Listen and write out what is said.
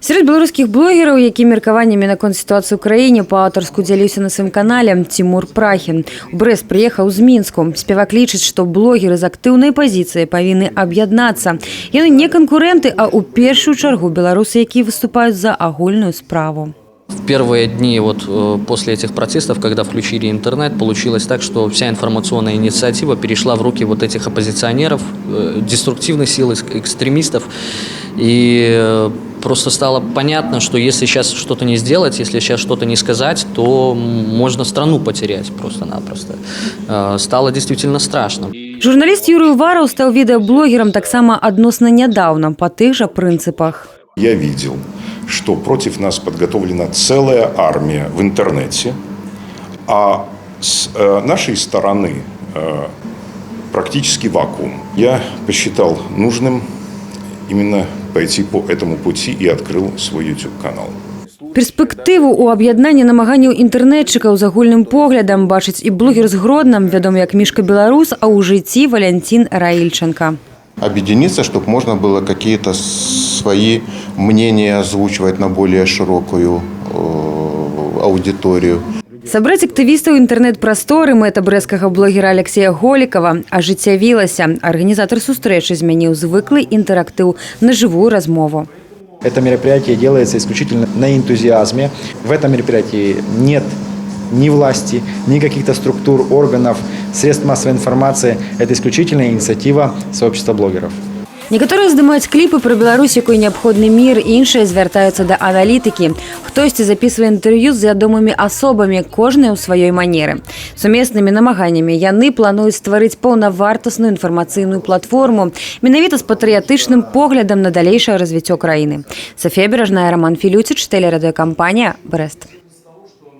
Серед беларускіх блогераў, які меркаваннямі наконт сітуацыі ў краіне па-аўтарску дзяліўся на сваім канале, Тимур Прахін. У Брэст прыехаў з Мінску. Спевак лічыць, што блогеры з актыўнай пазіцыяй павінны аб'яднацца. Яны не канкурэнты, а ў першую чаргу беларусы, якія выступаюць за агульную справу. В первые дни после этих протестов, когда включили интернет, получилось так, что вся информационная инициатива перешла в руки вот этих оппозиционеров, деструктивных сил, экстремистов. И просто стало понятно, что если сейчас что-то не сделать, если сейчас что-то не сказать, то можно страну потерять просто-напросто. Стало действительно страшно. Журналіст Юрый Уваров стал відэаблогером таксама адносна нядаўна па тых жа прынцыпах. Я видел, что против нас подготовлена целая армия в интернете, а с нашей стороны практически вакуум. Я посчитал нужным именно пойти по этому пути и открыл свой YouTube-канал. Перспектыву ў аб'яднанні намаганняў інтэрнетчыкаў з агульным поглядам бачыць і блогер з Гродным, вядомы як Мишка Беларус, а ў жыцці Валентин Раильченко. Объединиться, чтобы можно было какие-то свои мнения озвучивать на более широкую аудиторию. Сабраць актывістаў інтэрнэт-прасторы мэта брэсцкага блогера Алексея Голікава ажыццявілася. Арганізатар сустрэчы змяніў звыклы інтэрактыў на жывую размову. Это мероприятие делается исключительно на энтузиазме. В этом мероприятии нет ни власти, ни каких-то структур, органов, средств массовой информации. Это исключительная инициатива сообщества блогеров. Некаторыя здымаюць кліпы пра Беларусь, якой неабходны мір, іншыя звяртаюцца да аналітыкі. Хтосьці запісвае інтэрв'ю з вядомымі асобамі, кожная ў сваёй манеры. Сумеснымі намаганнямі яны плануюць стварыць паўнавартасную інфармацыйную платформу, менавіта з патрыятычным поглядам на далейшае развіццё краіны. Софія Бережная, Роман Філюціч, тэлерадыёкампанія «Брэст».